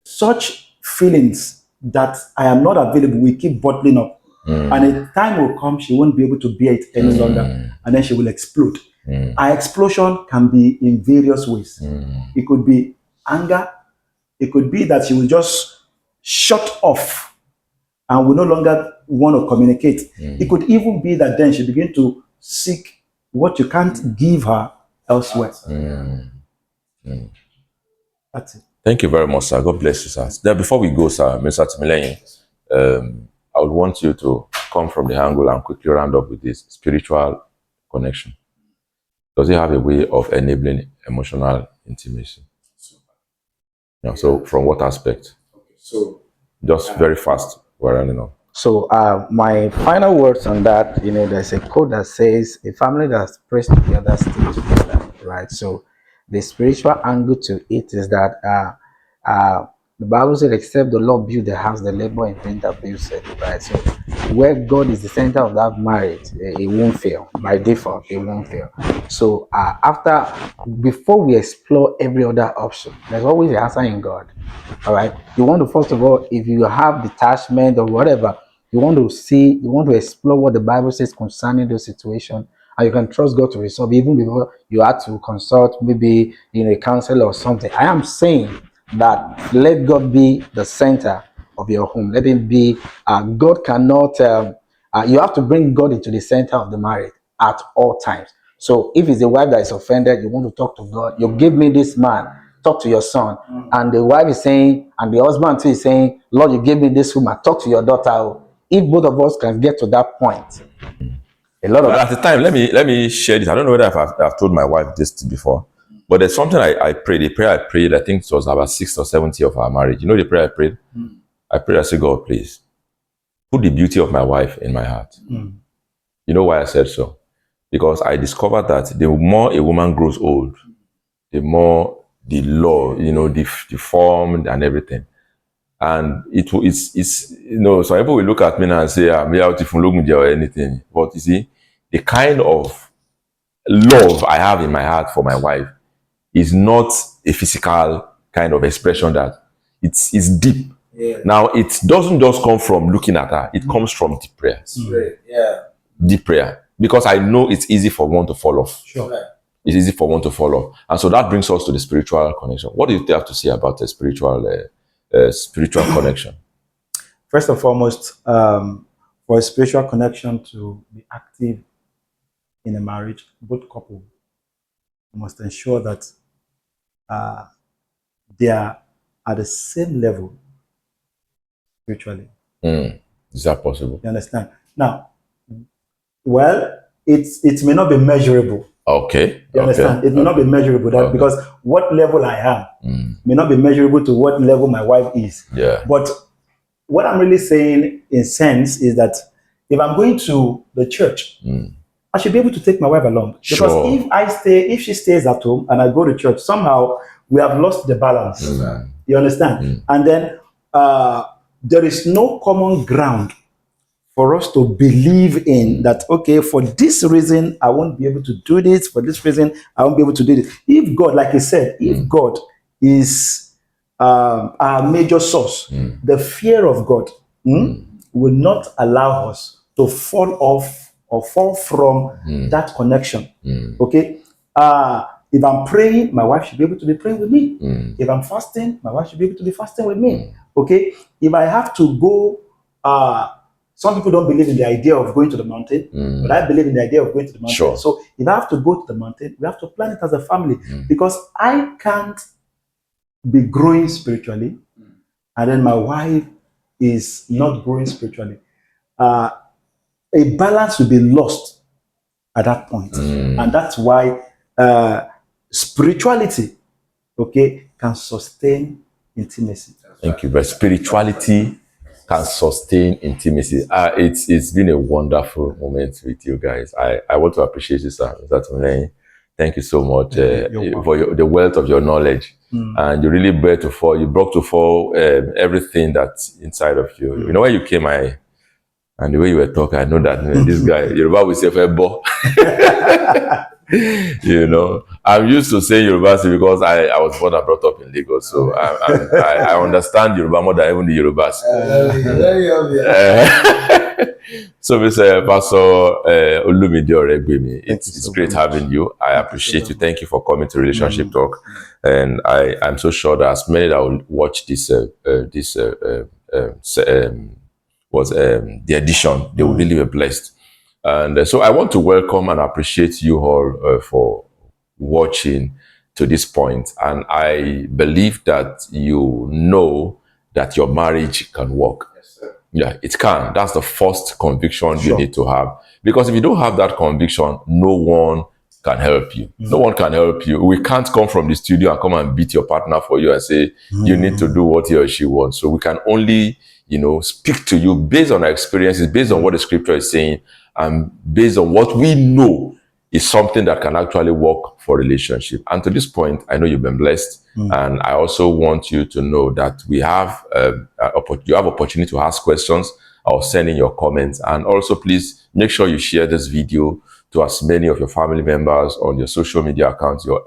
such feelings that I am not available will keep bottling up. And a time will come, she won't be able to bear it any longer, and then she will explode. Our explosion can be in various ways. It could be anger. It could be that she will just shut off and will no longer want to communicate. It could even be that then she begin to seek what you can't give her elsewhere. That's it. Thank you very much, sir. God bless you, sir. Now, before we go, sir, Mr. Timileyin, I would want you to come from the angle and quickly round up with this spiritual connection. Does it have a way of enabling emotional intimacy? Yeah, so from what aspect? So just very fast, we're running on. So my final words on that, there's a quote that says, a family that prays together stays together, right? So the spiritual angle to it is that the Bible said, except the Lord build the house, the labor in vain that builds it, right? So where God is the center of that marriage, it won't fail. By default, it won't fail. So before we explore every other option, there's always the answer in God. All right. You want to, first of all, if you have detachment or whatever, you want to explore what the Bible says concerning those situations, and you can trust God to resolve, even before you have to consult maybe a counselor or something. I am saying that let God be the center of your home. Let him be. God cannot. You have to bring God into the center of the marriage at all times. So if it's a wife that is offended, you want to talk to God. You give me this man. Talk to your son. And the wife is saying, and the husband too is saying, Lord, you gave me this woman. Talk to your daughter. If both of us can get to that point, a lot of at the time, let me share this. I don't know whether I've told my wife this before, but there's something I prayed. The prayer I prayed, I think it was about 6th or 7th year of our marriage. You know the prayer I prayed? I prayed, I said, God, please put the beauty of my wife in my heart. You know why I said so? Because I discovered that the more a woman grows old, the more the law, the form and everything. And it's some people will look at me and say, I'm out or anything. But you see, the kind of love I have in my heart for my wife is not a physical kind of expression that it's deep. Yeah. Now, it doesn't just come from looking at her. It comes from deep prayers. Yeah. Deep prayer. Because I know it's easy for one to fall off. Sure. It's easy for one to fall off. And so that brings us to the spiritual connection. What do you have to say about the spiritual connection? First and foremost, for a spiritual connection to be active in a marriage, both couples must ensure that they are at the same level spiritually. Is that possible? You understand? Now, Well, it may not be measurable. Okay. You understand? It may not be measurable because what level I am may not be measurable to what level my wife is. Yeah. But what I'm really saying in sense is that if I'm going to the church, I should be able to take my wife along. Because if she stays at home and I go to church, somehow we have lost the balance. You understand? And then there is no common ground for us to believe in that, okay, for this reason, I won't be able to do this. For this reason, I won't be able to do this. If God, like I said, if God is our major source, the fear of God will not allow us to fall off or fall from that connection. Okay? If I'm praying, my wife should be able to be praying with me. If I'm fasting, my wife should be able to be fasting with me. Okay? If I have to go, some people don't believe in the idea of going to the mountain, but I believe in the idea of going to the mountain. Sure. So if I have to go to the mountain, we have to plan it as a family because I can't be growing spiritually and then my wife is not growing spiritually. A balance will be lost at that point. And that's why spirituality, okay, can sustain intimacy. Thank you. But spirituality can sustain intimacy. It's been a wonderful moment with you guys. I want to appreciate you, sir. Thank you so much for the wealth of your knowledge. And you really brought to fore everything that's inside of you. You know, when you came, and the way you were talking, I know that this guy, Yoruba will say, Febo. You know, I'm used to saying Yoruba because I was born and brought up in Lagos, so I understand Yoruba more than even the Yorubas. Very obvious. So, Mr. Pastor Olumide Oregbemi, it's great having you. I appreciate you. Thank you for coming to Relationship Talk, and I'm so sure that as many that will watch the edition, they will really be blessed. And so I want to welcome and appreciate you all for watching to this point. And I believe that you know that your marriage can work. Yes, sir. Yeah, it can. That's the first conviction you need to have. Because if you don't have that conviction, no one can help you. No one can help you. We can't come from the studio and come and beat your partner for you and say, you need to do what he or she wants. So we can only, speak to you based on our experiences, based on what the scripture is saying, and based on what we know is something that can actually work for relationship. And to this point, I know you've been blessed. And I also want you to know that we have, you have opportunity to ask questions or send in your comments. And also please make sure you share this video to as many of your family members on your social media accounts, your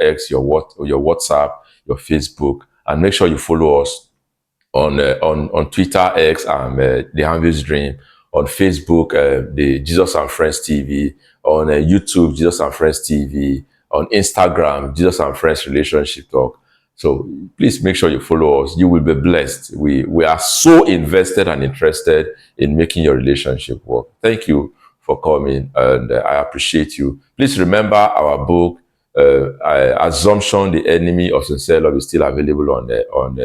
X, your WhatsApp, your Facebook, and make sure you follow us on Twitter, X, The Harvest Dream, on Facebook, the Jesus and Friends TV, on YouTube, Jesus and Friends TV, on Instagram, Jesus and Friends Relationship Talk. So please make sure you follow us. You will be blessed. We are so invested and interested in making your relationship work. Thank you for coming, and I appreciate you. Please remember our book, Assumption, the Enemy of Sincere Love, is still available on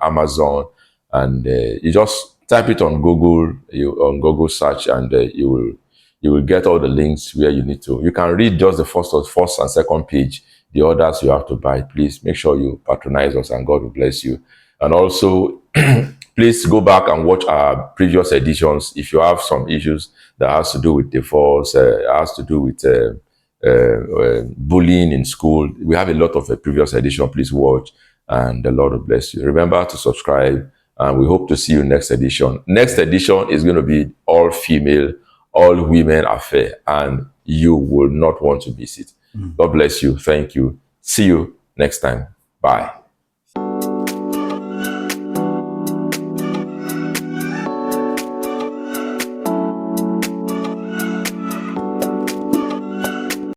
Amazon, and you just type it on Google search, and you will get all the links where you need to. You can read just the first and second page. The others you have to buy. Please make sure you patronize us, and God will bless you. And also, please go back and watch our previous editions if you have some issues that has to do with divorce, has to do with bullying in school. We have a lot of previous edition. Please watch, and the Lord will bless you. Remember to subscribe, and we hope to see you next edition. Next edition is going to be all female, all women affair, and you will not want to miss it. God bless you. Thank you. See you next time. Bye.